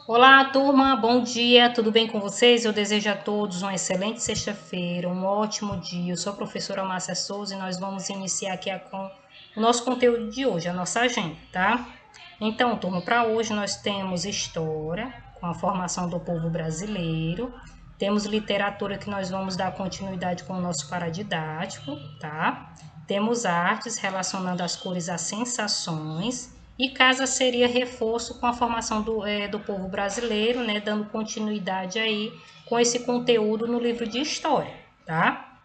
Olá, turma, bom dia, tudo bem com vocês? Eu desejo a todos uma excelente sexta-feira, um ótimo dia. Eu sou a professora Márcia Souza e nós vamos iniciar aqui com o nosso conteúdo de hoje, a nossa agenda, tá? Então, turma, para hoje nós temos história, com a formação do povo brasileiro, temos literatura que nós vamos dar continuidade com o nosso paradidático, tá? Temos artes relacionando as cores às sensações. E casa seria reforço com a formação do povo brasileiro, né, dando continuidade aí com esse conteúdo no livro de história, tá?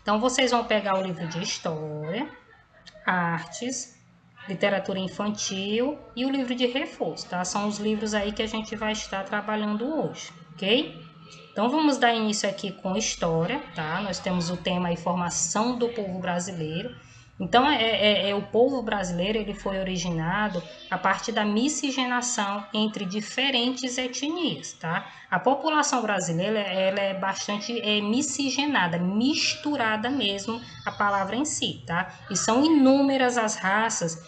Então vocês vão pegar o livro de história, artes, literatura infantil e o livro de reforço, tá? São os livros aí que a gente vai estar trabalhando hoje, ok? Então vamos dar início aqui com história, tá? Nós temos o tema aí, formação do povo brasileiro. Então o povo brasileiro ele foi originado a partir da miscigenação entre diferentes etnias, tá? A população brasileira ela é bastante miscigenada, misturada mesmo a palavra em si, tá? E são inúmeras as raças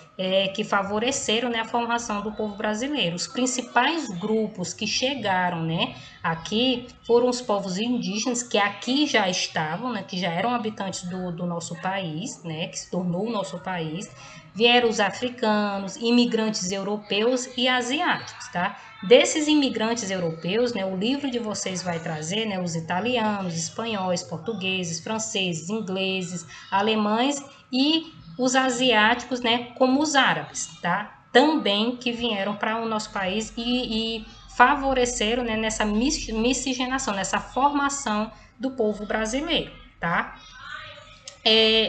que favoreceram, né, a formação do povo brasileiro. Os principais grupos que chegaram, né, aqui foram os povos indígenas que aqui já estavam, né, que já eram habitantes do nosso país, né, que se tornou o nosso país. Vieram os africanos, imigrantes europeus e asiáticos, tá? Desses imigrantes europeus, né, o livro de vocês vai trazer, né, os italianos, espanhóis, portugueses, franceses, ingleses, alemães e os asiáticos, né, como os árabes, tá? Também que vieram para o nosso país e favoreceram, né, nessa miscigenação, nessa formação do povo brasileiro, tá?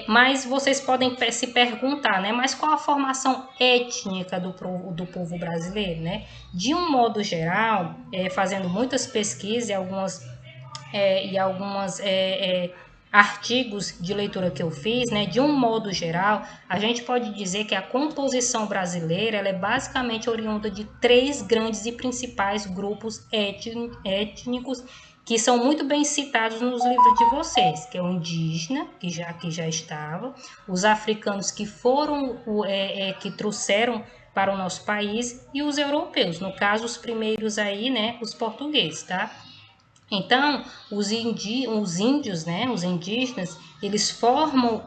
Mas vocês podem se perguntar, né? Mas qual a formação étnica do povo brasileiro, né? De um modo geral, fazendo muitas pesquisas e algumas artigos de leitura que eu fiz, né? De um modo geral, a gente pode dizer que a composição brasileira ela é basicamente oriunda de três grandes e principais grupos étnicos que são muito bem citados nos livros de vocês, que é o indígena, que já estava, os africanos que foram, que trouxeram para o nosso país, e os europeus, no caso, os primeiros aí, né, os portugueses, tá? Então, os índios, né, os indígenas, eles formam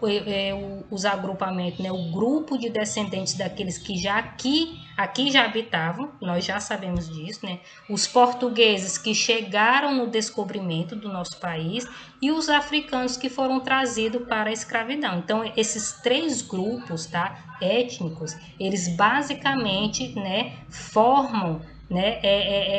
os agrupamentos, né, o grupo de descendentes daqueles que já aqui já habitavam, nós já sabemos disso, né, os portugueses que chegaram no descobrimento do nosso país e os africanos que foram trazidos para a escravidão. Então, esses três grupos, tá, étnicos, eles basicamente, né, formam, né,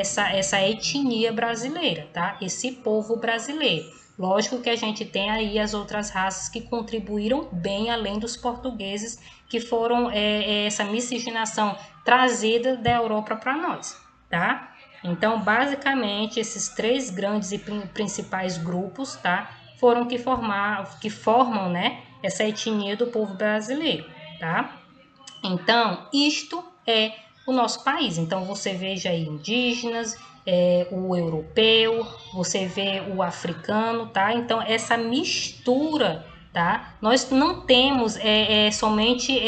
essa etnia brasileira, tá? Esse povo brasileiro. Lógico que a gente tem aí as outras raças que contribuíram bem além dos portugueses, que foram essa miscigenação trazida da Europa para nós, tá? Então, basicamente, esses três grandes e principais grupos, tá? Foram que formam, né, essa etnia do povo brasileiro, tá? Então, isto é o nosso país. Então, você veja aí indígenas, o europeu, você vê o africano, tá? Então, essa mistura, tá? Nós não temos somente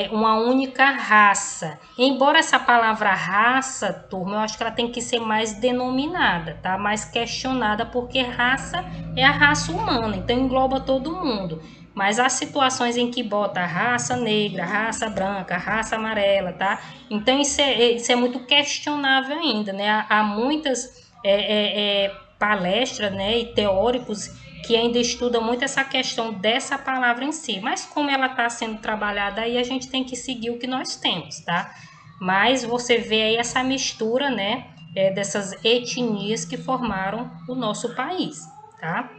uma única raça. Embora essa palavra raça, turma, eu acho que ela tem que ser mais denominada, tá? Mais questionada, porque raça é a raça humana, então engloba todo mundo. Mas há situações em que bota raça negra, raça branca, raça amarela, tá? Então isso é muito questionável ainda, né? Há muitas palestras, né, e teóricos que ainda estudam muito essa questão dessa palavra em si. Mas como ela está sendo trabalhada aí, a gente tem que seguir o que nós temos, tá? Mas você vê aí essa mistura, né, dessas etnias que formaram o nosso país, tá?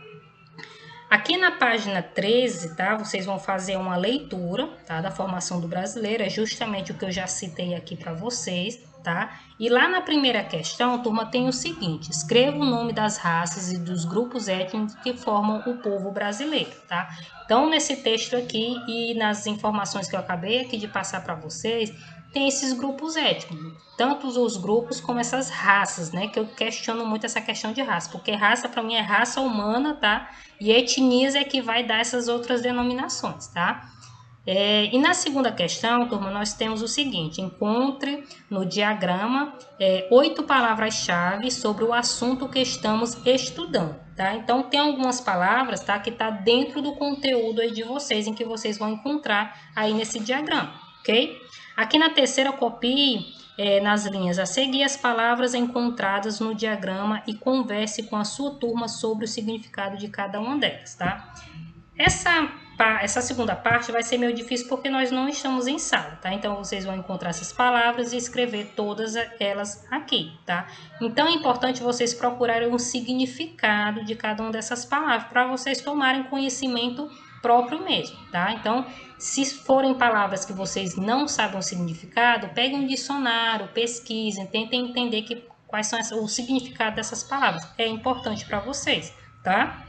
Aqui na página 13, tá? Vocês vão fazer uma leitura, tá? Da formação do brasileiro, é justamente o que eu já citei aqui para vocês, tá? E lá na primeira questão, a turma tem o seguinte: escreva o nome das raças e dos grupos étnicos que formam o povo brasileiro, tá? Então, nesse texto aqui e nas informações que eu acabei aqui de passar para vocês, tem esses grupos étnicos, tanto os grupos como essas raças, né? Que eu questiono muito essa questão de raça, porque raça para mim é raça humana, tá? E etnias é que vai dar essas outras denominações, tá? E na segunda questão, turma, nós temos o seguinte: encontre no diagrama 8 palavras-chave sobre o assunto que estamos estudando, tá? Então, tem algumas palavras, tá, que tá dentro do conteúdo aí de vocês, em que vocês vão encontrar aí nesse diagrama, ok? Aqui na terceira, copie nas linhas a seguir as palavras encontradas no diagrama e converse com a sua turma sobre o significado de cada uma delas, tá? Essa segunda parte vai ser meio difícil porque nós não estamos em sala, tá? Então, vocês vão encontrar essas palavras e escrever todas elas aqui, tá? Então, é importante vocês procurarem um significado de cada uma dessas palavras para vocês tomarem conhecimento próprio mesmo, tá? Então, se forem palavras que vocês não sabem o significado, peguem um dicionário, pesquisem, tentem entender quais são o significado dessas palavras. É importante para vocês, tá?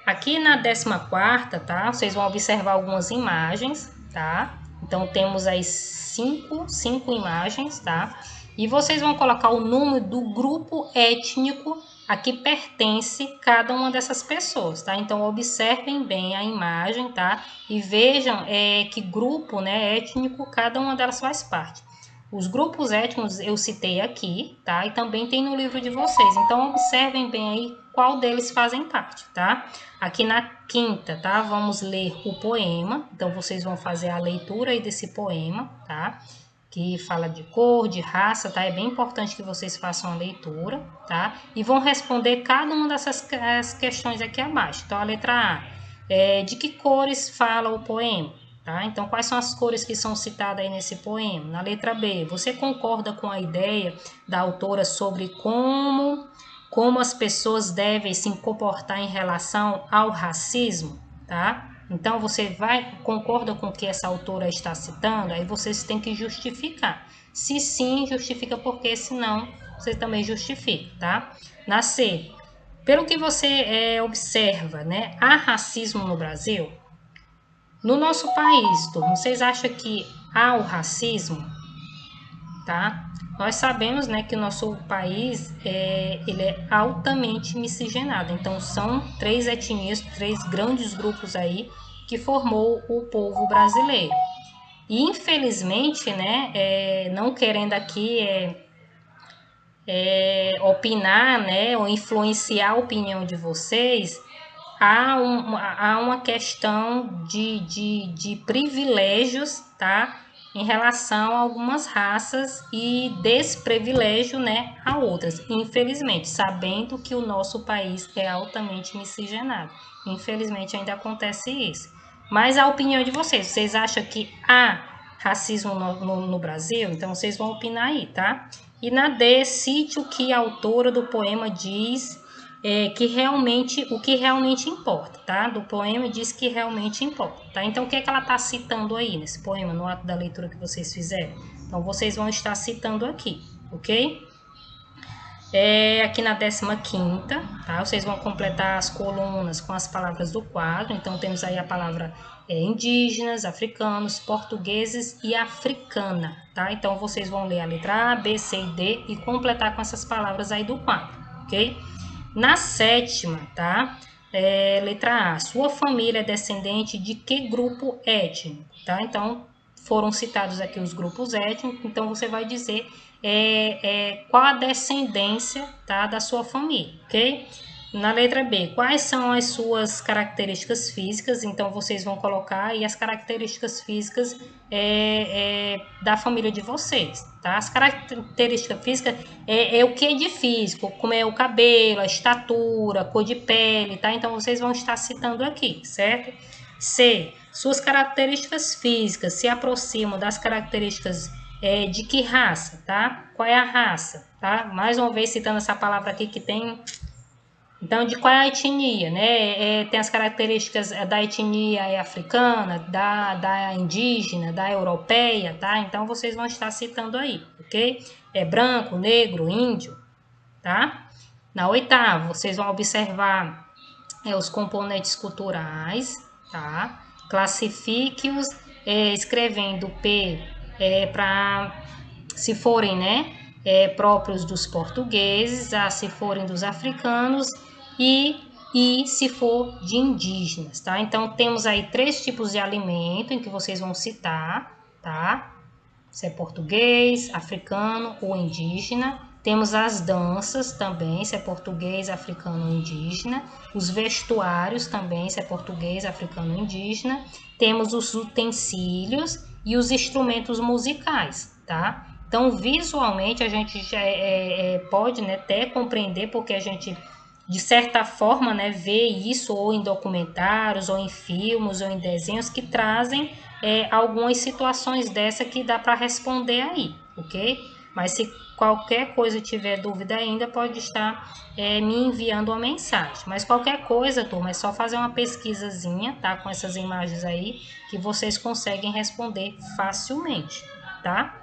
Aqui na 14ª, tá? Vocês vão observar algumas imagens, tá? Então, temos aí cinco imagens, tá? E vocês vão colocar o número do grupo étnico a que pertence cada uma dessas pessoas, tá? Então, observem bem a imagem, tá? E vejam que grupo, né, étnico cada uma delas faz parte. Os grupos étnicos eu citei aqui, tá? E também tem no livro de vocês. Então, observem bem aí qual deles fazem parte, tá? Aqui na 5ª, tá? Vamos ler o poema. Então, vocês vão fazer a leitura aí desse poema, tá? Que fala de cor, de raça, tá? É bem importante que vocês façam a leitura, tá? E vão responder cada uma dessas questões aqui abaixo. Então, a letra A. De que cores fala o poema? Tá? Então, quais são as cores que são citadas aí nesse poema? Na letra B, você concorda com a ideia da autora sobre como as pessoas devem se comportar em relação ao racismo? Tá? Então, você concorda com o que essa autora está citando? Aí vocês têm que justificar. Se sim, justifica porque, senão, você também justifica, tá? Na C, pelo que você observa, né? Há racismo no Brasil? No nosso país, vocês acham que há o racismo? Tá? Nós sabemos, né, que o nosso país ele é altamente miscigenado. Então, são 3 etnias, 3 grandes grupos aí que formou o povo brasileiro. E, infelizmente, né, não querendo aqui opinar, né, ou influenciar a opinião de vocês, há uma questão de privilégios, tá? Em relação a algumas raças e desprivilégio, né, a outras. Infelizmente, sabendo que o nosso país é altamente miscigenado. Infelizmente, ainda acontece isso. Mas a opinião de vocês acham que há racismo no Brasil? Então, vocês vão opinar aí, tá? E na D, cite o que a autora do poema diz o que realmente importa, tá? Do poema diz que realmente importa, tá? Então, o que é que ela está citando aí nesse poema, no ato da leitura que vocês fizeram? Então, vocês vão estar citando aqui, ok? Aqui na 15ª, tá? Vocês vão completar as colunas com as palavras do quadro. Então, temos aí a palavra indígenas, africanos, portugueses e africana, tá? Então, vocês vão ler a letra A, B, C e D e completar com essas palavras aí do quadro, ok? Na 7ª, tá? Letra A. Sua família é descendente de que grupo étnico? Tá? Então, foram citados aqui os grupos étnicos. Então, você vai dizer qual a descendência, tá, da sua família, ok? Na letra B, quais são as suas características físicas? Então, vocês vão colocar aí as características físicas da família de vocês, tá? As características físicas é o que é de físico, como é o cabelo, a estatura, a cor de pele, tá? Então, vocês vão estar citando aqui, certo? C, suas características físicas se aproximam das características de que raça, tá? Qual é a raça, tá? Mais uma vez citando essa palavra aqui que tem... Então, de qual é a etnia, né? Tem as características da etnia africana, da indígena, da europeia, tá? Então, vocês vão estar citando aí, ok? Branco, negro, índio, tá? Na 8ª, vocês vão observar os componentes culturais, tá? Classifique-os escrevendo P para, se forem, né? Próprios dos portugueses, se forem dos africanos, e e se for de indígenas, tá? Então, temos aí 3 tipos de alimento em que vocês vão citar, tá? Se é português, africano ou indígena. Temos as danças também, se é português, africano ou indígena. Os vestuários também, se é português, africano ou indígena. Temos os utensílios e os instrumentos musicais, tá? Então, visualmente, a gente já pode, né, até compreender, porque a gente, de certa forma, né, vê isso ou em documentários, ou em filmes, ou em desenhos que trazem algumas situações dessa que dá para responder aí, ok? Mas se qualquer coisa tiver dúvida ainda, pode estar me enviando uma mensagem. Mas qualquer coisa, turma, é só fazer uma pesquisazinha, tá? Com essas imagens aí, que vocês conseguem responder facilmente, tá?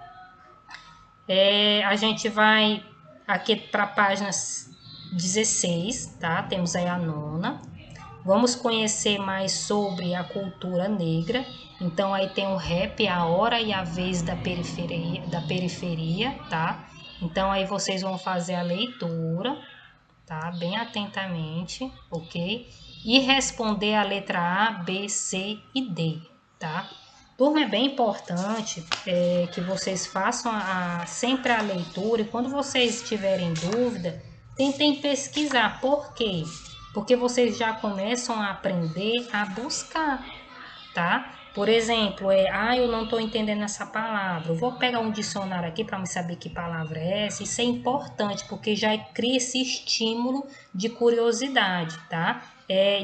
A gente vai aqui para a página 16, tá? Temos aí a 9ª. Vamos conhecer mais sobre a cultura negra. Então aí tem o rap, a hora e a vez da periferia, tá? Então aí vocês vão fazer a leitura, tá? Bem atentamente, ok? E responder a letra A, B, C e D, tá? Turma, é bem importante que vocês façam sempre a leitura, e quando vocês tiverem dúvida, tentem pesquisar. Por quê? Porque vocês já começam a aprender a buscar, tá? Por exemplo, eu não estou entendendo essa palavra. Eu vou pegar um dicionário aqui para me saber que palavra é essa. Isso é importante, porque já cria esse estímulo de curiosidade, tá?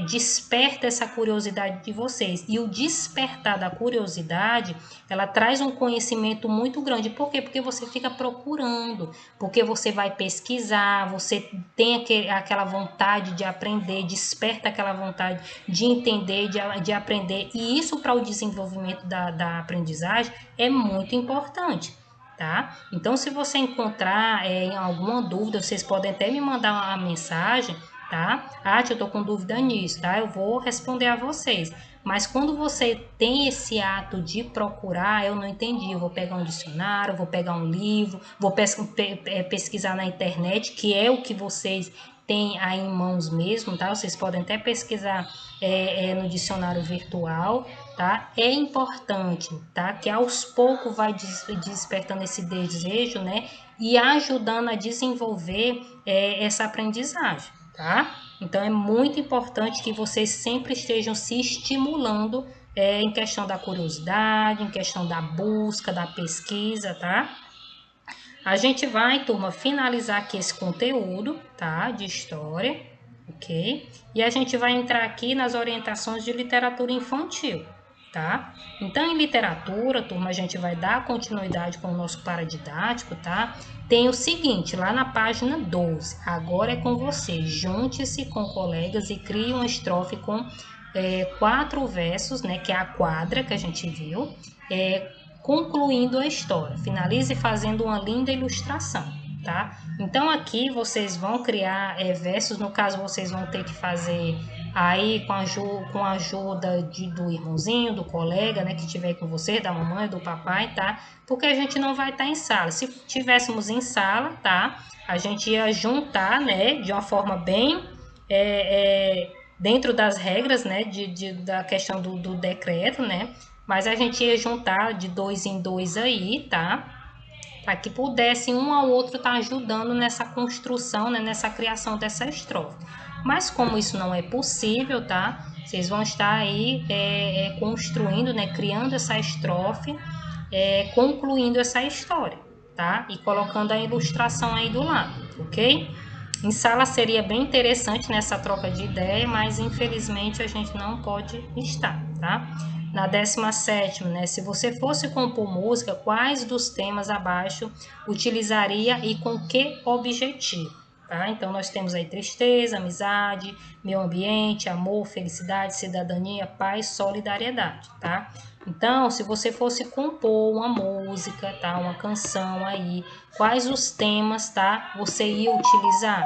Desperta essa curiosidade de vocês. E o despertar da curiosidade, ela traz um conhecimento muito grande. Por quê? Porque você fica procurando, porque você vai pesquisar, você tem aquela vontade de aprender, desperta aquela vontade de entender, de aprender. E isso para o desenvolvimento da aprendizagem é muito importante. Tá? Então, se você encontrar alguma dúvida, vocês podem até me mandar uma mensagem, tá? Eu tô com dúvida nisso, tá? Eu vou responder a vocês. Mas quando você tem esse ato de procurar, eu não entendi, eu vou pegar um dicionário, vou pegar um livro, vou pesquisar na internet, que é o que vocês têm aí em mãos mesmo, tá? Vocês podem até pesquisar no dicionário virtual, tá? É importante, tá? Que aos poucos vai despertando esse desejo, né? E ajudando a desenvolver essa aprendizagem, tá? Então, é muito importante que vocês sempre estejam se estimulando em questão da curiosidade, em questão da busca, da pesquisa, tá? A gente vai, turma, finalizar aqui esse conteúdo, tá? De história, ok? E a gente vai entrar aqui nas orientações de literatura infantil, tá? Então, em literatura, turma, a gente vai dar continuidade com o nosso paradidático, tá? Tem o seguinte, lá na página 12, agora é com você. Junte-se com colegas e crie uma estrofe com 4 versos, né? Que é a quadra que a gente viu, concluindo a história. Finalize fazendo uma linda ilustração, tá? Então aqui vocês vão criar versos, no caso vocês vão ter que fazer aí com a ajuda do irmãozinho, do colega, né, que estiver com você, da mamãe, do papai, tá? Porque a gente não vai estar em sala. Se tivéssemos em sala, tá? A gente ia juntar, né, de uma forma bem dentro das regras, né, da questão do decreto, né? Mas a gente ia juntar de 2 em 2 aí, tá? Para que pudesse um ao outro estar ajudando nessa construção, né? Nessa criação dessa estrofe. Mas como isso não é possível, tá? Vocês vão estar aí construindo, né? Criando essa estrofe, concluindo essa história, tá? E colocando a ilustração aí do lado, ok? Em sala seria bem interessante nessa troca de ideia, mas infelizmente a gente não pode estar, tá? Na 17ª, né? Se você fosse compor música, quais dos temas abaixo utilizaria e com que objetivo? Tá? Então, nós temos aí tristeza, amizade, meio ambiente, amor, felicidade, cidadania, paz, solidariedade, tá? Então, se você fosse compor uma música, tá? Uma canção aí, quais os temas, tá? Você ia utilizar?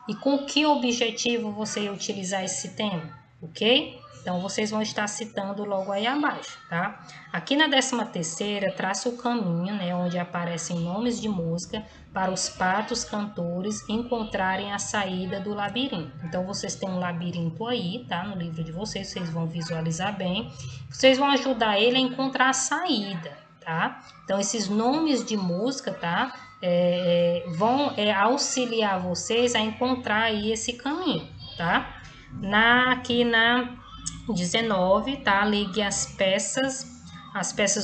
E com que objetivo você ia utilizar esse tema, ok? Então, vocês vão estar citando logo aí abaixo, tá? Aqui na 13ª, traça o caminho, né, onde aparecem nomes de música para os patos cantores encontrarem a saída do labirinto. Então, vocês têm um labirinto aí, tá? No livro de vocês, vocês vão visualizar bem. Vocês vão ajudar ele a encontrar a saída, tá? Então, esses nomes de música, tá? Vão auxiliar vocês a encontrar aí esse caminho, tá? Aqui na 19, tá? Ligue as peças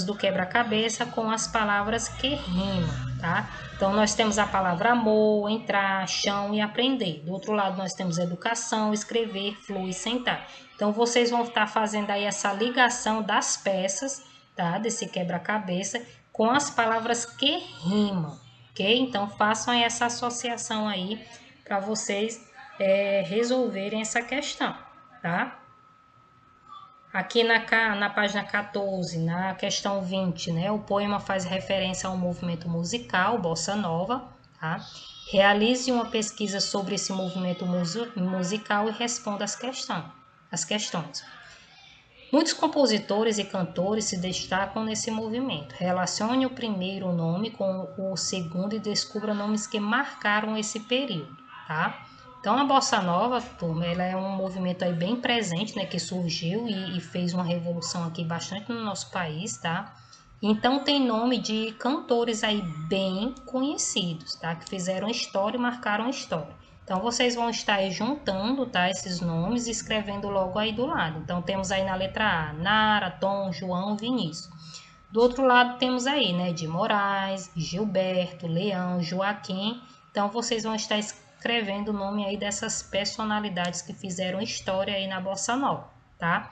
do quebra-cabeça com as palavras que rimam, tá? Então, nós temos a palavra amor, entrar, chão e aprender. Do outro lado, nós temos educação, escrever, fluir, sentar. Então, vocês vão estar fazendo aí essa ligação das peças, tá? Desse quebra-cabeça com as palavras que rimam, ok? Então, façam aí essa associação aí para vocês resolverem essa questão, tá? Aqui na página 14, na questão 20, né, o poema faz referência a um movimento musical, bossa nova, tá? Realize uma pesquisa sobre esse movimento musical e responda as questões. Muitos compositores e cantores se destacam nesse movimento. Relacione o primeiro nome com o segundo e descubra nomes que marcaram esse período, tá? Então, a bossa nova, turma, ela é um movimento aí bem presente, né, que surgiu e fez uma revolução aqui bastante no nosso país, tá? Então, tem nome de cantores aí bem conhecidos, tá? Que fizeram história e marcaram história. Então, vocês vão estar aí juntando, tá, esses nomes e escrevendo logo aí do lado. Então, temos aí na letra A, Nara, Tom, João, Vinícius. Do outro lado, temos aí, né, de Moraes, Gilberto, Leão, Joaquim. Então, vocês vão estar escrevendo o nome aí dessas personalidades que fizeram história aí na bossa nova, tá?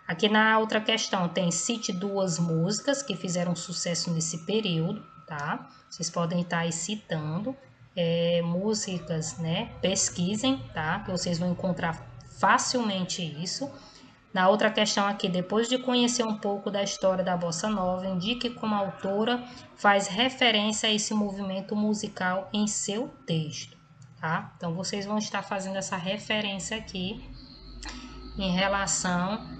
Aqui na outra questão tem cite duas músicas que fizeram sucesso nesse período, tá? Vocês podem estar aí citando músicas, né? Pesquisem, tá? Que vocês vão encontrar facilmente isso. Na outra questão aqui, depois de conhecer um pouco da história da bossa nova, indique como a autora faz referência a esse movimento musical em seu texto, tá? Então, vocês vão estar fazendo essa referência aqui em relação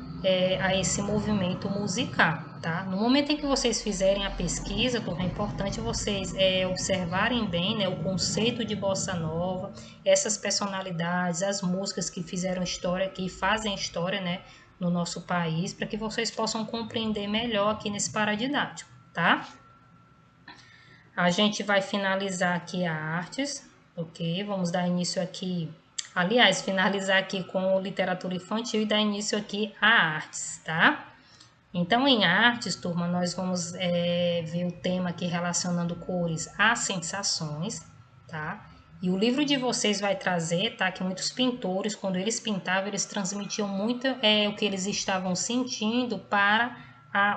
a esse movimento musical, tá? No momento em que vocês fizerem a pesquisa, é importante vocês observarem bem, né, o conceito de bossa nova, essas personalidades, as músicas que fizeram história, que fazem história, né, no nosso país, para que vocês possam compreender melhor aqui nesse paradidático, tá? A gente vai finalizar aqui a artes, ok? Vamos dar início aqui, aliás, finalizar aqui com literatura infantil e dar início aqui a artes, tá? Então, em artes, turma, nós vamos ver o tema aqui relacionando cores a sensações, tá? E o livro de vocês vai trazer, tá? Que muitos pintores, quando eles pintavam, eles transmitiam muito o que eles estavam sentindo para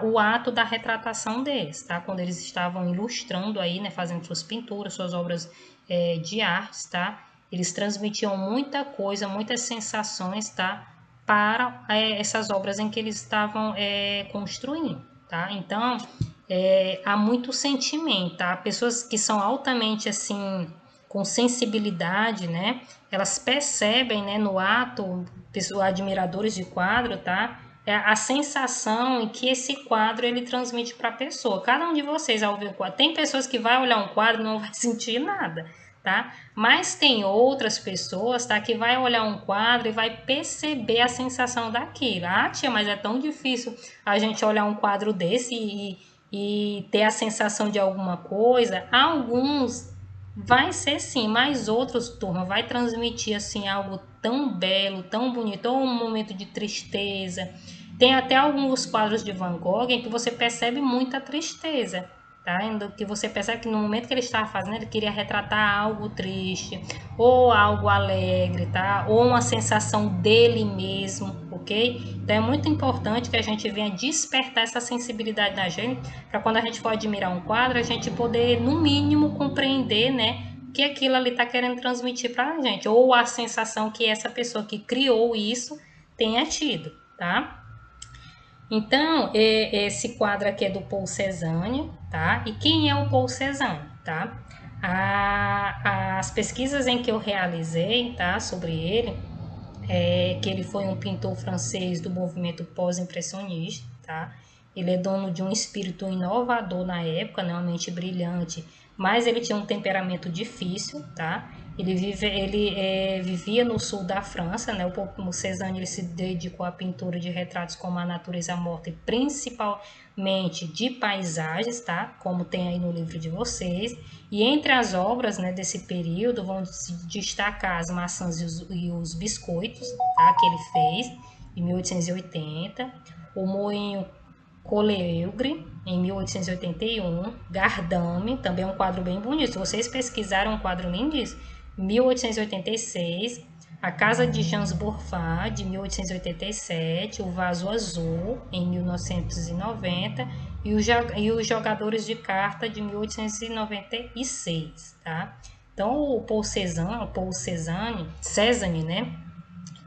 o ato da retratação deles, tá? Quando eles estavam ilustrando aí, né? Fazendo suas pinturas, suas obras de artes, tá? Eles transmitiam muita coisa, muitas sensações, tá? Para essas obras em que eles estavam construindo, tá? Então, há muito sentimento, tá? Pessoas que são altamente, assim, com sensibilidade, né? Elas percebem, né, no ato, pessoas admiradores de quadro, tá? A sensação em que esse quadro ele transmite para a pessoa. Cada um de vocês, ao ver o quadro, tem pessoas que vai olhar um quadro e não vai sentir nada, tá? Mas tem outras pessoas, tá, que vai olhar um quadro e vai perceber a sensação daquilo. Ah, tia, mas é tão difícil a gente olhar um quadro desse e ter a sensação de alguma coisa. Alguns vai ser sim, mas outros, turma, vai transmitir assim algo tão belo, tão bonito, ou um momento de tristeza. Tem até alguns quadros de Van Gogh em que você percebe muita tristeza, tá? Que você percebe que no momento que ele estava fazendo, ele queria retratar algo triste, ou algo alegre, tá? Ou uma sensação dele mesmo, ok? Então é muito importante que a gente venha despertar essa sensibilidade na gente, para quando a gente for admirar um quadro, a gente poder, no mínimo, compreender, né, que aquilo ali está querendo transmitir para a gente, ou a sensação que essa pessoa que criou isso tenha tido, tá? Então, esse quadro aqui é do Paul Cézanne, tá? E quem é o Paul Cézanne, tá? As pesquisas em que eu realizei, tá, sobre ele, que ele foi um pintor francês do movimento pós-impressionista, tá? Ele é dono de um espírito inovador na época, né? Uma mente brilhante, mas ele tinha um temperamento difícil, tá? Vivia no sul da França, né? O Cézanne ele se dedicou à pintura de retratos como a natureza morta e principalmente de paisagens, tá? Como tem aí no livro de vocês. E entre as obras, né, desse período vão se destacar as maçãs e os biscoitos, tá? Que ele fez em 1880, o moinho Coleugre, em 1881, Gardame, também um quadro bem bonito. Se vocês pesquisaram, um quadro lindíssimo. 1886, A Casa de Jean Bourfin, de 1887, O Vaso Azul, em 1990, e os Jogadores de Carta, de 1896, tá? Então, o Paul Cézanne, né?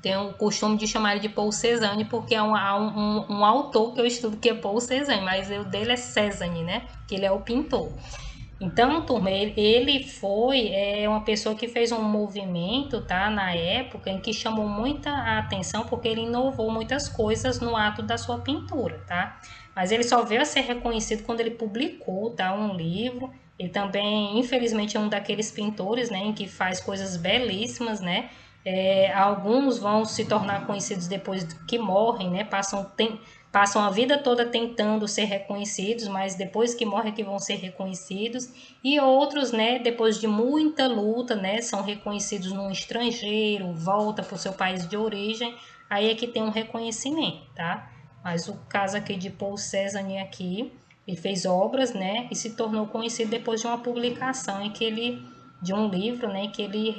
Tem o costume de chamar ele de Paul Cézanne, porque é um autor que eu estudo que é Paul Cézanne, mas o dele é Cézanne, né? Que ele é o pintor. Então, turma, ele foi uma pessoa que fez um movimento, tá, na época, em que chamou muita atenção, porque ele inovou muitas coisas no ato da sua pintura, tá? Mas ele só veio a ser reconhecido quando ele publicou, tá, um livro. Ele também, infelizmente, é um daqueles pintores, né, em que faz coisas belíssimas, né? Alguns vão se tornar conhecidos depois que morrem, né? Passam a vida toda tentando ser reconhecidos, mas depois que morrem que vão ser reconhecidos. E outros, né, depois de muita luta, né, são reconhecidos no estrangeiro, volta para o seu país de origem, aí é que tem um reconhecimento, tá? Mas o caso aqui de Paul Cézanne aqui, ele fez obras, né, e se tornou conhecido depois de uma publicação de um livro, né, que ele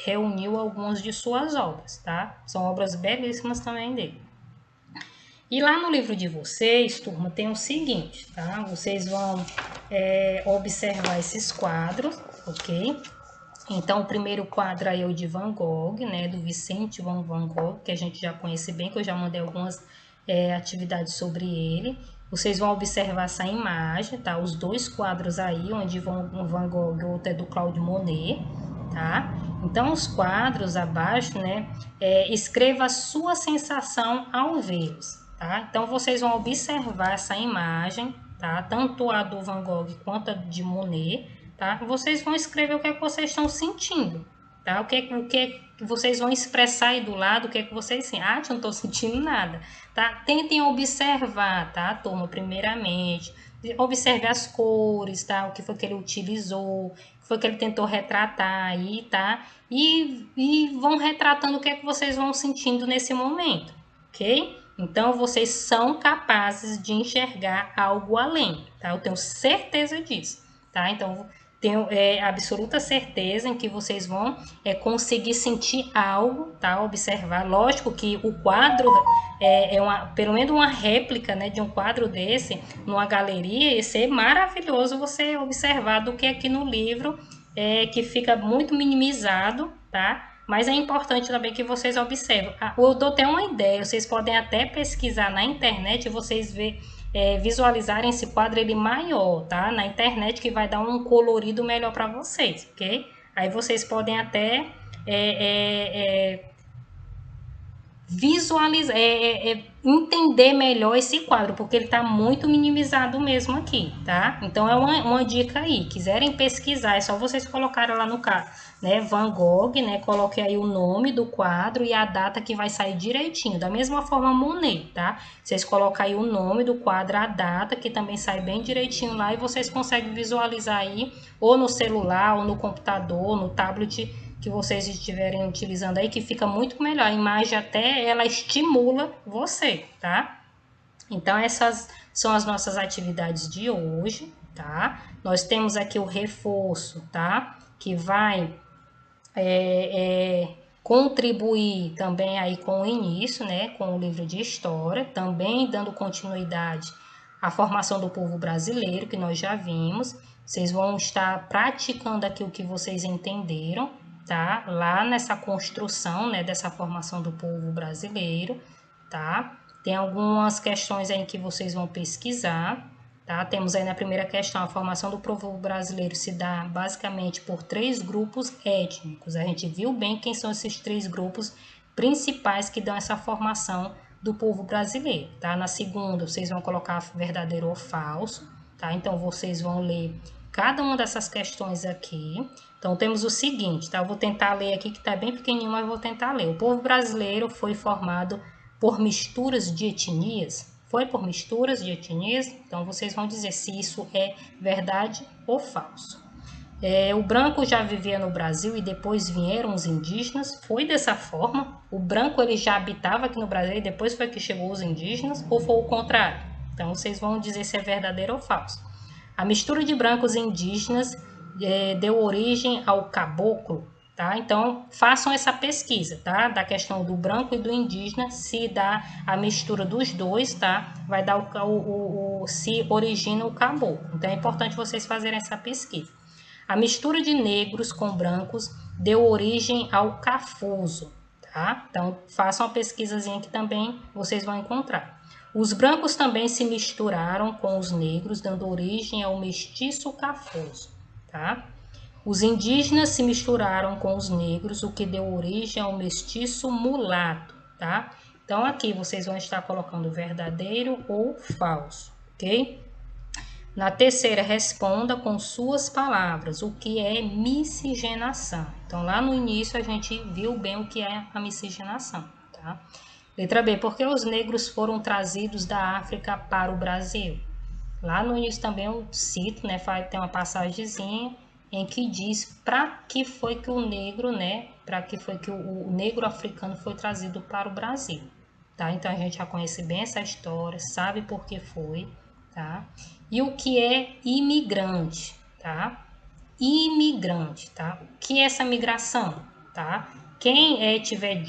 reuniu algumas de suas obras, tá? São obras belíssimas também dele. E lá no livro de vocês, turma, tem o seguinte, tá? Vocês vão observar esses quadros, ok? Então, o primeiro quadro aí é o de Van Gogh, né? Do Vicente Van Gogh, que a gente já conhece bem, que eu já mandei algumas atividades sobre ele. Vocês vão observar essa imagem, tá? Os dois quadros aí, onde Van Gogh, o outro é do Claude Monet, tá? Então, os quadros abaixo, né? Escreva a sua sensação ao vê-los, tá? Então, vocês vão observar essa imagem, tá? Tanto a do Van Gogh quanto a de Monet, tá? Vocês vão escrever o que é que vocês estão sentindo, tá? O que vocês vão expressar aí do lado, o que é que vocês sentem. Ah, eu não estou sentindo nada, tá? Tentem observar, tá, turma, primeiramente. Observe as cores, tá? O que foi que ele utilizou, o que foi que ele tentou retratar aí, tá? E vão retratando o que é que vocês vão sentindo nesse momento, ok? Então, vocês são capazes de enxergar algo além, tá? Eu tenho certeza disso, tá? Então, tenho absoluta certeza em que vocês vão conseguir sentir algo, tá? Observar. Lógico que o quadro pelo menos uma réplica, né, de um quadro desse numa galeria, ia ser maravilhoso você observar do que aqui no livro, que fica muito minimizado, tá? Mas é importante também que vocês observem. Eu dou até uma ideia, vocês podem até pesquisar na internet e vocês visualizarem esse quadro ele maior, tá? Na internet, que vai dar um colorido melhor para vocês, ok? Aí vocês podem até visualizar, entender melhor esse quadro, porque ele está muito minimizado mesmo aqui, tá? Então é uma dica aí, quiserem pesquisar, é só vocês colocarem lá no caso, né, Van Gogh, né, coloque aí o nome do quadro e a data que vai sair direitinho, da mesma forma Monet, tá? Vocês colocam aí o nome do quadro, a data, que também sai bem direitinho lá, e vocês conseguem visualizar aí, ou no celular, ou no computador, no tablet, que vocês estiverem utilizando aí, que fica muito melhor. A imagem até ela estimula você, tá? Então, essas são as nossas atividades de hoje, tá? Nós temos aqui o reforço, tá? Que vai contribuir também aí com o início, né? Com o livro de história, também dando continuidade à formação do povo brasileiro, que nós já vimos. Vocês vão estar praticando aqui o que vocês entenderam, tá? Lá nessa construção, né, dessa formação do povo brasileiro, tá? Tem algumas questões aí que vocês vão pesquisar, Tá? Temos aí na primeira questão, a formação do povo brasileiro se dá basicamente por 3 grupos étnicos. A gente viu bem quem são esses 3 grupos principais que dão essa formação do povo brasileiro. Tá? Na segunda, vocês vão colocar verdadeiro ou falso. Tá? Então, vocês vão ler cada uma dessas questões aqui. Então, temos o seguinte, tá? Eu vou tentar ler aqui, que está bem pequenininho, mas vou tentar ler. O povo brasileiro foi formado por misturas de etnias. Foi por misturas de etnias? Então, vocês vão dizer se isso é verdade ou falso. O branco já vivia no Brasil e depois vieram os indígenas? Foi dessa forma? O branco ele já habitava aqui no Brasil e depois foi que chegou os indígenas? Ou foi o contrário? Então, vocês vão dizer se é verdadeiro ou falso. A mistura de brancos e indígenas deu origem ao caboclo. Tá? Então, façam essa pesquisa, tá? Da questão do branco e do indígena, se dá a mistura dos dois, tá? Vai dar se origina o caboclo. Então, é importante vocês fazerem essa pesquisa. A mistura de negros com brancos deu origem ao cafuso, tá? Então, façam uma pesquisazinha que também vocês vão encontrar. Os brancos também se misturaram com os negros, dando origem ao mestiço cafuso, tá? Os indígenas se misturaram com os negros, o que deu origem ao mestiço mulato, tá? Então, aqui vocês vão estar colocando verdadeiro ou falso, ok? Na terceira, responda com suas palavras o que é miscigenação. Então, lá no início a gente viu bem o que é a miscigenação, tá? Letra B, por que os negros foram trazidos da África para o Brasil? Lá no início também eu cito, né, tem uma passagemzinha em que diz para que foi que o negro, né, para que foi que o negro africano foi trazido para o Brasil, tá? Então a gente já conhece bem essa história, sabe por que foi, tá? E o que é imigrante, tá? Imigrante, tá? O que é essa migração, tá? Quem tiver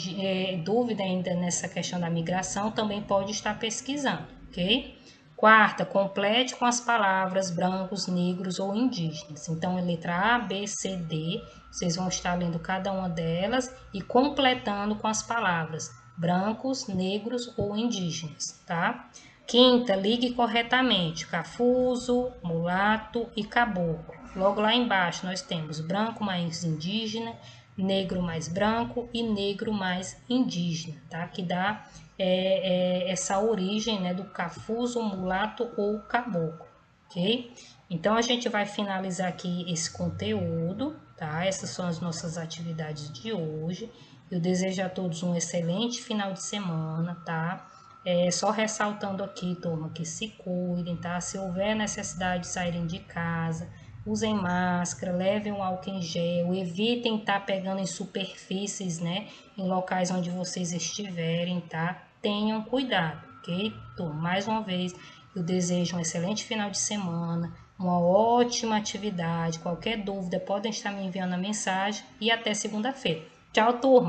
dúvida ainda nessa questão da migração também pode estar pesquisando, ok? Quarta, complete com as palavras brancos, negros ou indígenas. Então, a letra A, B, C, D, vocês vão estar lendo cada uma delas e completando com as palavras brancos, negros ou indígenas, tá? Quinta, ligue corretamente cafuso, mulato e caboclo. Logo lá embaixo nós temos branco mais indígena, negro mais branco e negro mais indígena, tá? Que dá essa origem, né, do cafuso, mulato ou caboclo, ok? Então, a gente vai finalizar aqui esse conteúdo, tá? Essas são as nossas atividades de hoje. Eu desejo a todos um excelente final de semana, tá? Só ressaltando aqui, turma, que se cuidem, tá? Se houver necessidade de saírem de casa, usem máscara, levem um álcool em gel, evitem estar pegando em superfícies, né? Em locais onde vocês estiverem, tá? Tenham cuidado, ok? Turma, mais uma vez, eu desejo um excelente final de semana, uma ótima atividade. Qualquer dúvida, podem estar me enviando a mensagem e até segunda-feira. Tchau, turma!